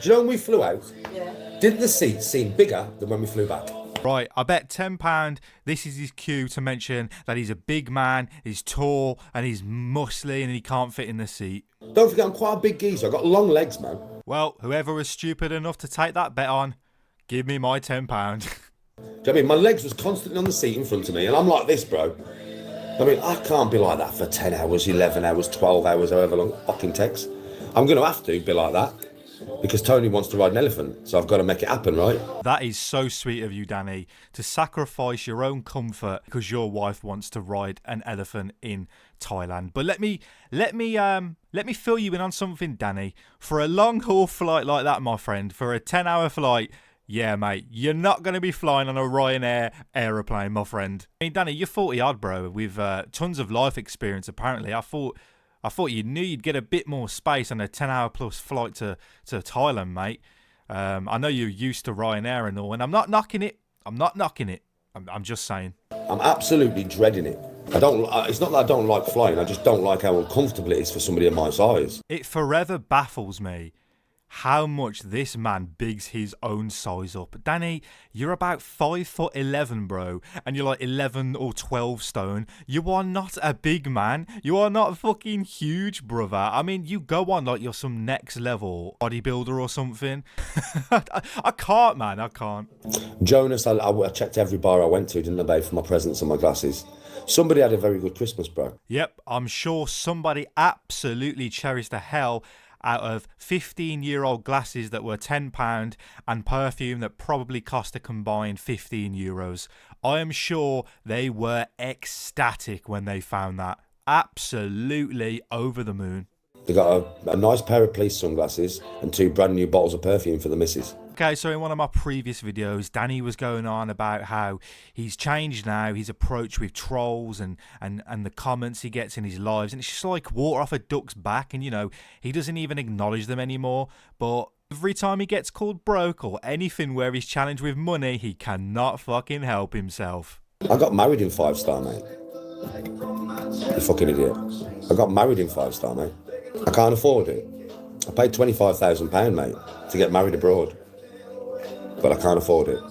Do you know when we flew out? Yeah. Didn't the seats seem bigger than when we flew back? Right, I bet £10 this is his cue to mention that he's a big man, he's tall, and he's muscly and he can't fit in the seat. Don't forget, I'm quite a big geezer. I've got long legs, man. Well, whoever was stupid enough to take that bet on, give me my £10. Do you know what I mean? My legs was constantly on the seat in front of me, and I'm like this, bro. I mean, I can't be like that for 10 hours, 11 hours, 12 hours, however long it fucking takes. I'm going to have to be like that because Tony wants to ride an elephant, so I've got to make it happen, right? That is so sweet of you, Danny, to sacrifice your own comfort because your wife wants to ride an elephant in Thailand. But let me fill you in on something, Danny. For a long haul flight like that, my friend, for a 10-hour flight, yeah, mate, you're not going to be flying on a Ryanair aeroplane, my friend. I mean, Danny, you're 40 odd, bro, with tons of life experience. Apparently, I thought you knew you'd get a bit more space on a 10-hour plus flight to Thailand, mate. I know you're used to Ryanair and all, and I'm not knocking it. I'm just saying. I'm absolutely dreading it. It's not that I don't like flying, I just don't like how uncomfortable it is for somebody of my size. It forever baffles me how much this man bigs his own size up. Danny, you're about 5'11", bro, and you're like 11 or 12 stone. You are not a big man. You are not fucking huge, brother. I mean, you go on like you're some next level bodybuilder or something. I can't, man. I can't. Jonas, I checked every bar I went to, didn't I, babe, for my presents and my glasses. Somebody had a very good Christmas, bro. Yep, I'm sure somebody absolutely cherished the hell out of 15-year-old glasses that were £10 and perfume that probably cost a combined €15. I am sure they were ecstatic when they found that. Absolutely over the moon. They got a nice pair of police sunglasses and 2 brand new bottles of perfume for the missus. Okay, so in one of my previous videos, Danny was going on about how he's changed now, his approach with trolls and the comments he gets in his lives, and it's just like water off a duck's back, and you know, he doesn't even acknowledge them anymore, but every time he gets called broke or anything where he's challenged with money, he cannot fucking help himself. I got married in 5-star, mate. You fucking idiot. I got married in 5-star, mate. I can't afford it. I paid £25,000, mate, to get married abroad. But I can't afford it.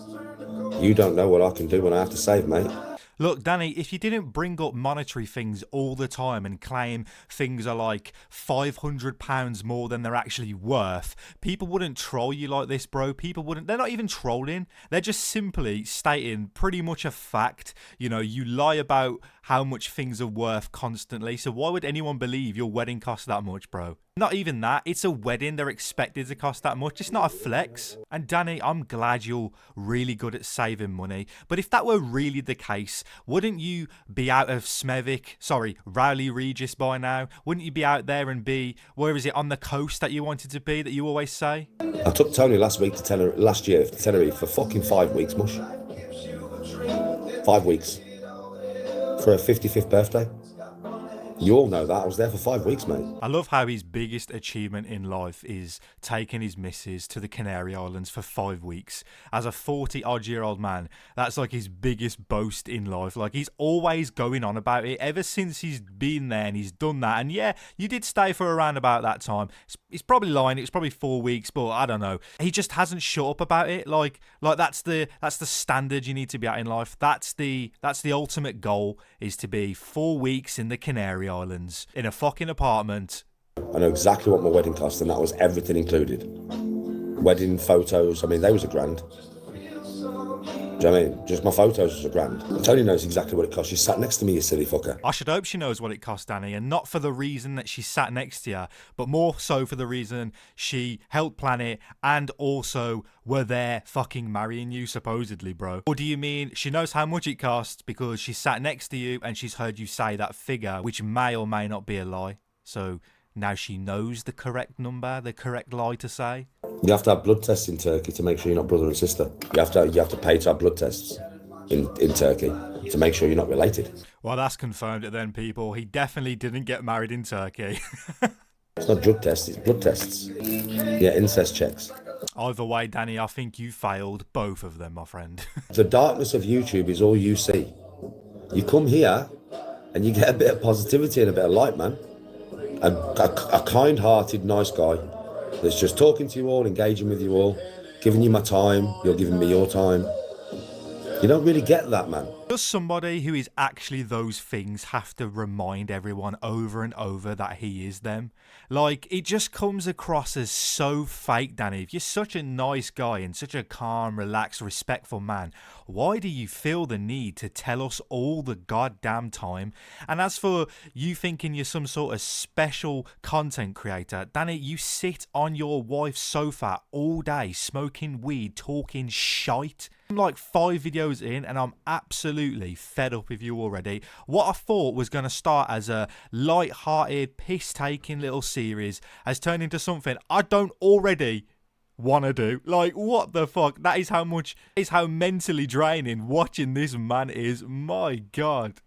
You don't know what I can do when I have to save, mate. Look, Danny, if you didn't bring up monetary things all the time and claim things are like £500 more than they're actually worth, people wouldn't troll you like this, bro. People wouldn't. They're not even trolling. They're just simply stating pretty much a fact. You know, you lie about how much things are worth constantly. So why would anyone believe your wedding costs that much, bro? Not even that. It's a wedding. They're expected to cost that much. It's not a flex. And Danny, I'm glad you're really good at saving money. But if that were really the case, wouldn't you be out of Rowley Regis by now? Wouldn't you be out there and be, where is it, on the coast that you wanted to be, that you always say? I took Tony last year to Tenerife for fucking 5 weeks, mush. 5 weeks. For her 55th birthday. You all know that. I was there for 5 weeks, mate. I love how his biggest achievement in life is taking his missus to the Canary Islands for 5 weeks. As a 40-odd-year-old man, that's like his biggest boast in life. Like, he's always going on about it ever since he's been there and he's done that. And yeah, you did stay for around about that time. He's probably lying. It's probably 4 weeks, but I don't know. He just hasn't shut up about it. Like that's the standard you need to be at in life. That's the ultimate goal, is to be 4 weeks in the Canary Islands in a fucking apartment. I know exactly what my wedding cost, and that was everything included. Wedding photos, I mean, they was £1,000. Do you know what I mean? Just my photos was £1,000. Tony knows exactly what it cost. She sat next to me, you silly fucker. I should hope she knows what it cost, Danny, and not for the reason that she sat next to you, but more so for the reason she helped plan it and also were there fucking marrying you, supposedly, bro. Or do you mean she knows how much it costs because she sat next to you and she's heard you say that figure, which may or may not be a lie? So now she knows the correct number, the correct lie to say? You have to have blood tests in Turkey to make sure you're not brother and sister. You have to pay to have blood tests in Turkey to make sure you're not related. Well, that's confirmed it then, people. He definitely didn't get married in Turkey. It's not drug tests, it's blood tests. Yeah, incest checks. Either way, Danny, I think you failed both of them, my friend. The darkness of YouTube is all you see. You come here and you get a bit of positivity and a bit of light, man. A kind-hearted, nice guy That's just talking to you all, engaging with you all, giving you my time, you're giving me your time. You don't really get that, man. Does somebody who is actually those things have to remind everyone over and over that he is them? Like, it just comes across as so fake, Danny. If you're such a nice guy and such a calm, relaxed, respectful man, why do you feel the need to tell us all the goddamn time? And as for you thinking you're some sort of special content creator, Danny, you sit on your wife's sofa all day smoking weed, talking shite. I'm like 5 videos in and I'm absolutely fed up with you already. What I thought was going to start as a light-hearted, piss-taking little series has turned into something I don't already want to do. Like, what the fuck? That is how mentally draining watching this man is. My God.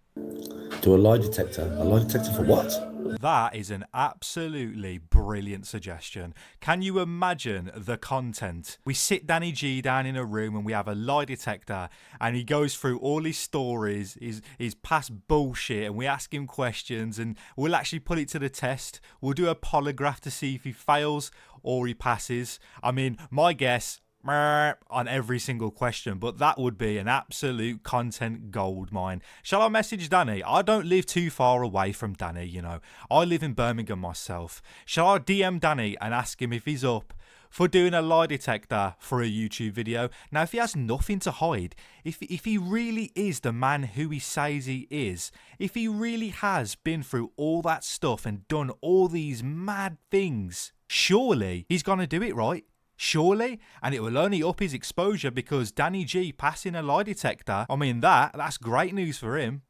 Do a lie detector. A lie detector for what? That is an absolutely brilliant suggestion. Can you imagine the content? We sit Danny G down in a room and we have a lie detector and he goes through all his stories, his past bullshit, and we ask him questions and we'll actually put it to the test. We'll do a polygraph to see if he fails or he passes. I mean, my guess, on every single question, but that would be an absolute content gold mine. Shall I message Danny? I don't live too far away from Danny, you know. I live in Birmingham myself. Shall I DM Danny and ask him if he's up for doing a lie detector for a YouTube video? Now, if he has nothing to hide, if he really is the man who he says he is, if he really has been through all that stuff and done all these mad things, surely he's gonna do it right. Surely, and it will only up his exposure because Danny G passing a lie detector. I mean, that's great news for him.